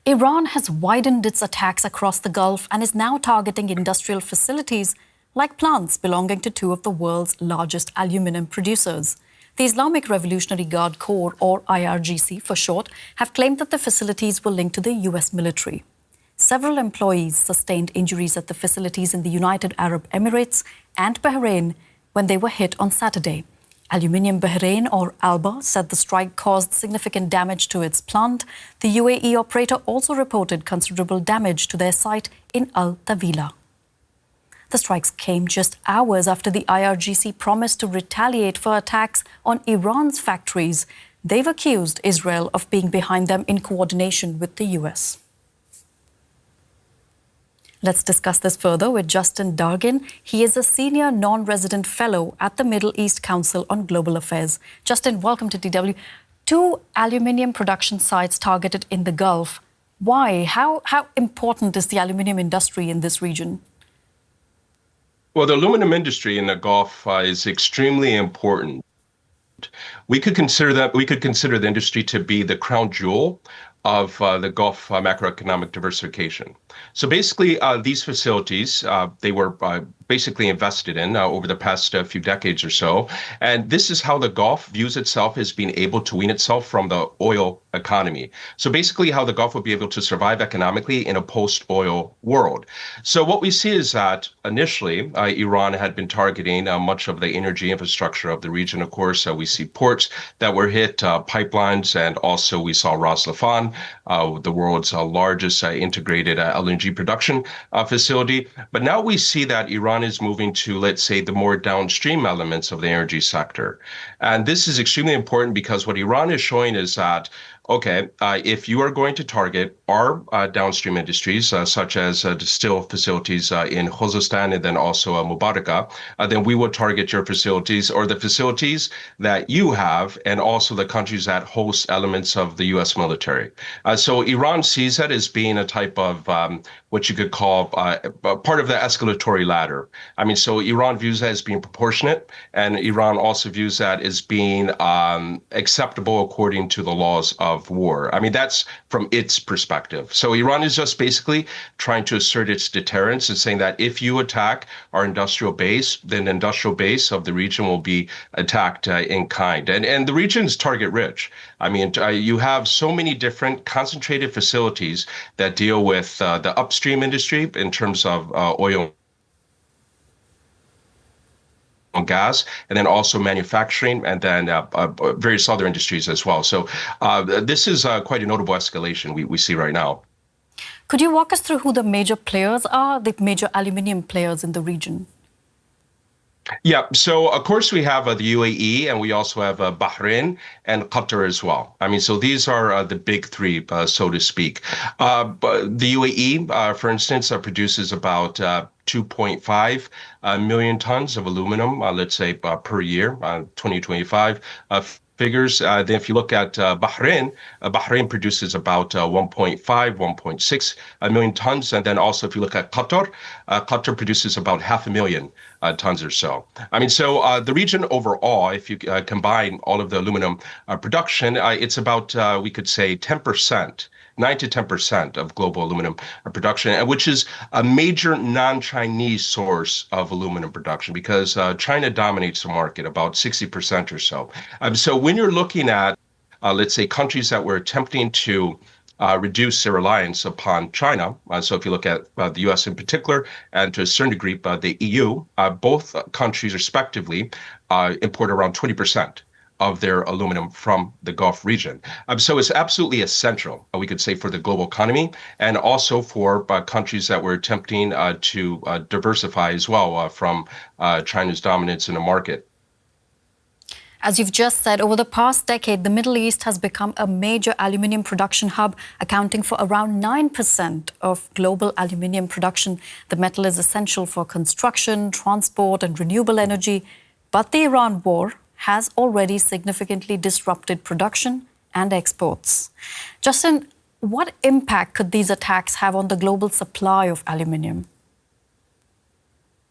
Iran has widened its attacks across the Gulf and is now targeting industrial facilities like plants belonging to two of the world's largest aluminum producers. The Islamic Revolutionary Guard Corps, or IRGC for short, have claimed that the facilities were linked to the US military. Several employees sustained injuries at the facilities in the United Arab Emirates and Bahrain when they were hit on Saturday. Aluminium Bahrain, or ALBA, said the strike caused significant damage to its plant. The UAE operator also reported considerable damage to their site in Al Tawila. The strikes came just hours after the IRGC promised to retaliate for attacks on Iran's factories. They've accused Israel of being behind them in coordination with the US. Let's discuss this further with Justin Dargin. He is a senior non-resident fellow at the Middle East Council on Global Affairs. Justin, welcome to DW. Two aluminium production sites targeted in the Gulf. Why? How important is the aluminium industry in this region? Well, the aluminum industry in the Gulf is extremely important. We could consider the industry to be the crown jewel of the Gulf macroeconomic diversification. So basically, these facilities, they were basically invested in over the past few decades or so. And this is how the Gulf views itself as being able to wean itself from the oil economy. So basically how the Gulf will be able to survive economically in a post-oil world. So what we see is that initially, Iran had been targeting much of the energy infrastructure of the region. Of course, we see ports that were hit, pipelines, and also we saw Ras Laffan, the world's largest integrated LNG production facility. But now we see that Iran is moving to, let's say, the more downstream elements of the energy sector. And this is extremely important because what Iran is showing is that, okay, if you are going to target our downstream industries, such as distill facilities in Khuzestan and then also Mubaraka, then we will target your facilities or the facilities that you have and also the countries that host elements of the U.S. military. So Iran sees that as being a type of what you could call part of the escalatory ladder. I mean, so Iran views that as being proportionate, and Iran also views that as being acceptable according to the laws of war. I mean, that's from its perspective. So Iran is just basically trying to assert its deterrence and saying that if you attack our industrial base, then the industrial base of the region will be attacked in kind. And the region is target rich. I mean, you have so many different concentrated facilities that deal with the upstream industry in terms of oil and gas, and then also manufacturing, and then various other industries as well. So this is quite a notable escalation we see right now. Could you walk us through who the major players are, the major aluminium players in the region? Yeah, so of course we have the UAE, and we also have Bahrain and Qatar as well. I mean, so these are the big three, so to speak. But the UAE, for instance, produces about 2.5 million tons of aluminum, let's say, per year, 2025. Figures. Then if you look at Bahrain, Bahrain produces about 1.5, 1.6 million tons. And then also if you look at Qatar, Qatar produces about 500,000 tons or so. I mean, so the region overall, if you combine all of the aluminum production, it's about, we could say, 10%. 9 to 10% of global aluminum production, which is a major non-Chinese source of aluminum production because China dominates the market about 60% or so. So when you're looking at, let's say, countries that were attempting to reduce their reliance upon China, so if you look at the U.S. in particular, and to a certain degree the EU, both countries respectively import around 20% of their aluminum from the Gulf region. So it's absolutely essential, we could say, for the global economy and also for countries that were attempting to diversify as well from China's dominance in the market. As you've just said, over the past decade, the Middle East has become a major aluminium production hub, accounting for around 9% of global aluminium production. The metal is essential for construction, transport, and renewable energy. But the Iran war has already significantly disrupted production and exports. Justin, what impact could these attacks have on the global supply of aluminium?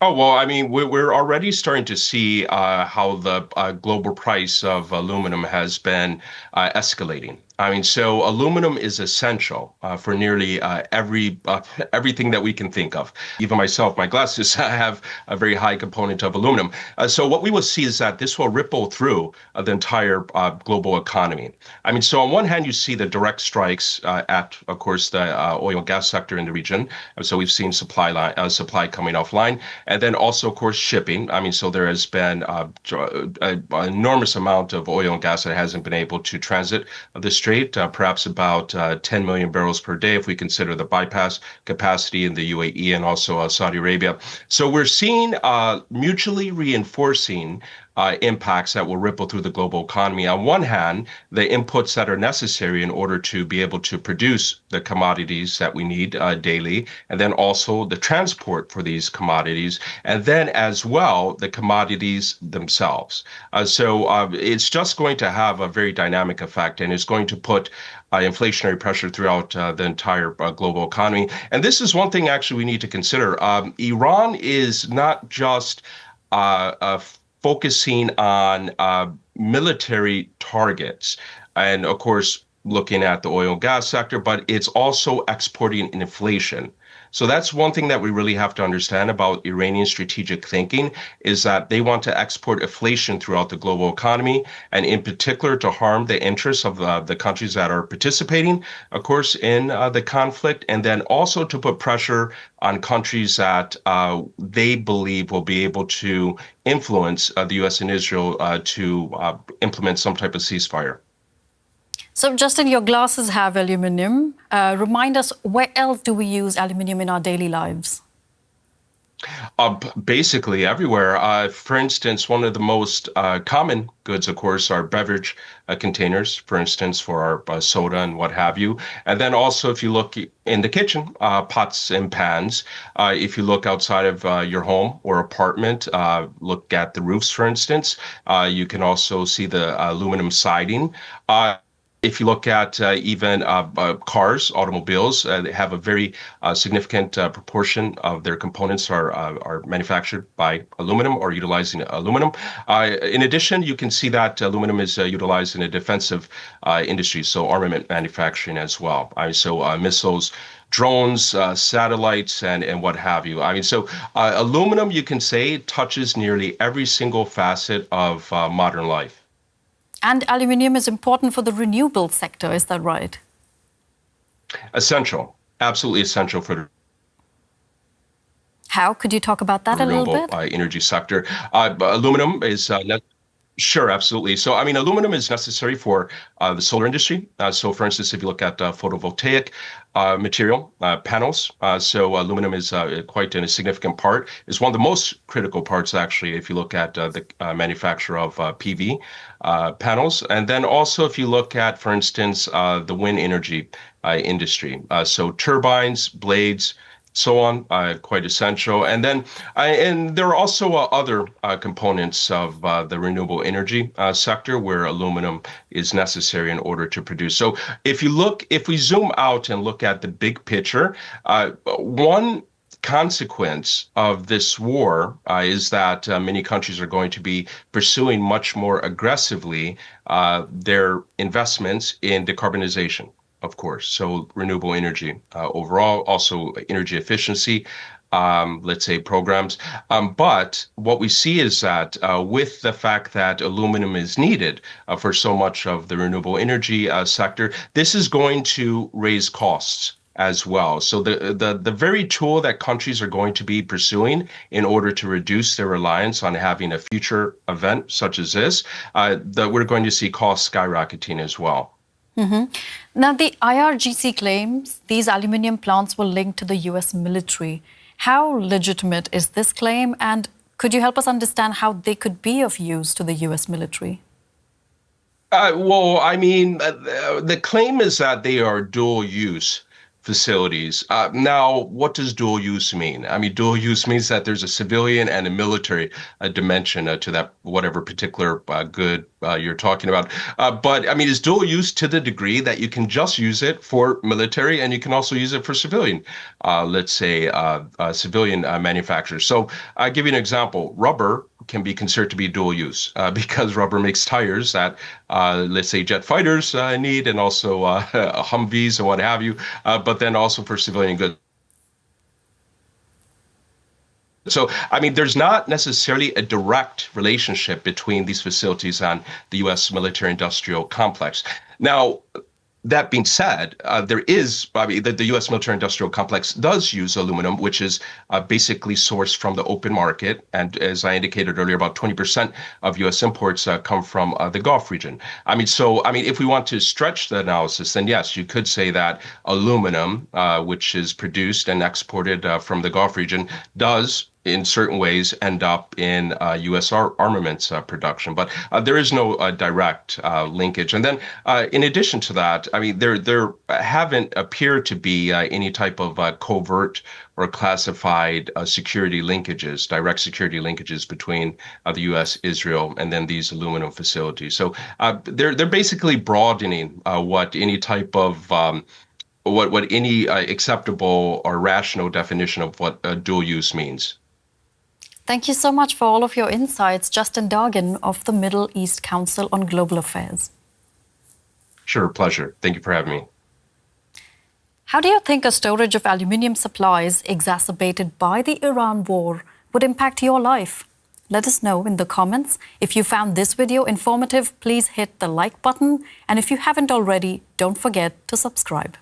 Oh, well, I mean, we're already starting to see how the global price of aluminum has been escalating. I mean, so aluminum is essential for nearly everything that we can think of. Even myself, my glasses have a very high component of aluminum. So what we will see is that this will ripple through the entire global economy. I mean, so on one hand, you see the direct strikes at, of course, the oil and gas sector in the region. So we've seen supply coming offline, and then also, of course, shipping. I mean, so there has been an enormous amount of oil and gas that hasn't been able to transit the strait, perhaps about 10 million barrels per day if we consider the bypass capacity in the UAE and also Saudi Arabia. So we're seeing mutually reinforcing impacts that will ripple through the global economy. On one hand, the inputs that are necessary in order to be able to produce the commodities that we need daily, and then also the transport for these commodities, and then as well, the commodities themselves. So it's just going to have a very dynamic effect, and it's going to put inflationary pressure throughout the entire global economy. And this is one thing actually we need to consider. Iran is not just focusing on military targets and, of course, looking at the oil and gas sector, but it's also exporting inflation. So that's one thing that we really have to understand about Iranian strategic thinking is that they want to export inflation throughout the global economy, and in particular to harm the interests of the countries that are participating, of course, in the conflict, and then also to put pressure on countries that they believe will be able to influence the U.S. and Israel to implement some type of ceasefire. So, Justin, your glasses have aluminium. Remind us, where else do we use aluminium in our daily lives? Basically everywhere. For instance, one of the most common goods, of course, are beverage containers, for instance, for our soda and what have you. And then also, if you look in the kitchen, pots and pans. If you look outside of your home or apartment, look at the roofs, for instance. You can also see the aluminum siding. If you look at even cars, automobiles, they have a very significant proportion of their components are manufactured by aluminum or utilizing aluminum. In addition, you can see that aluminum is utilized in the defensive industry, so armament manufacturing as well. So missiles, drones, satellites, and what have you. I mean, so aluminum, you can say, touches nearly every single facet of modern life. And aluminium is important for the renewable sector, is that right? Essential, absolutely essential for the How? Could you talk about that a little bit? Energy sector. Aluminum is sure, absolutely. So, I mean, aluminum is necessary for the solar industry. So, for instance, if you look at photovoltaic material panels, so aluminum is quite a significant part. It's one of the most critical parts, actually, if you look at the manufacture of PV panels. And then also, if you look at, for instance, the wind energy industry, so turbines, blades, so on, quite essential. And then, and there are also other components of the renewable energy sector where aluminum is necessary in order to produce. So if we zoom out and look at the big picture, one consequence of this war is that many countries are going to be pursuing much more aggressively their investments in decarbonization. Of course, so renewable energy overall, also energy efficiency, let's say programs. But what we see is that with the fact that aluminum is needed for so much of the renewable energy sector, this is going to raise costs as well. So the very tool that countries are going to be pursuing in order to reduce their reliance on having a future event such as this, that we're going to see costs skyrocketing as well. Mm-hmm. Now, the IRGC claims these aluminium plants were linked to the US military. How legitimate is this claim? And could you help us understand how they could be of use to the US military? Well, I mean, the claim is that they are dual use facilities. Now, what does dual use mean? I mean, dual use means that there's a civilian and a military dimension to that, whatever particular good you're talking about. But I mean, it's dual use to the degree that you can just use it for military and you can also use it for civilian, let's say, civilian manufacturers. So I'll give you an example. Rubber can be considered to be dual use because rubber makes tires that, let's say, jet fighters need, and also Humvees and what have you, but then also for civilian goods. So, I mean, there's not necessarily a direct relationship between these facilities and the U.S. military-industrial complex. Now, that being said, there is, I mean, the U.S. military-industrial complex does use aluminum, which is basically sourced from the open market. And as I indicated earlier, about 20% of U.S. imports come from the Gulf region. I mean, if we want to stretch the analysis, then yes, you could say that aluminum, which is produced and exported from the Gulf region, does in certain ways end up in U.S. armaments production. But there is no direct linkage. And then in addition to that, I mean, there haven't appeared to be any type of covert or classified security linkages, direct security linkages between the U.S., Israel, and then these aluminum facilities. So they're basically broadening what any type of what any acceptable or rational definition of what dual use means. Thank you so much for all of your insights, Justin Dargin of the Middle East Council on Global Affairs. Sure, pleasure. Thank you for having me. How do you think a storage of aluminium supplies exacerbated by the Iran war would impact your life? Let us know in the comments. If you found this video informative, please hit the like button. And if you haven't already, don't forget to subscribe.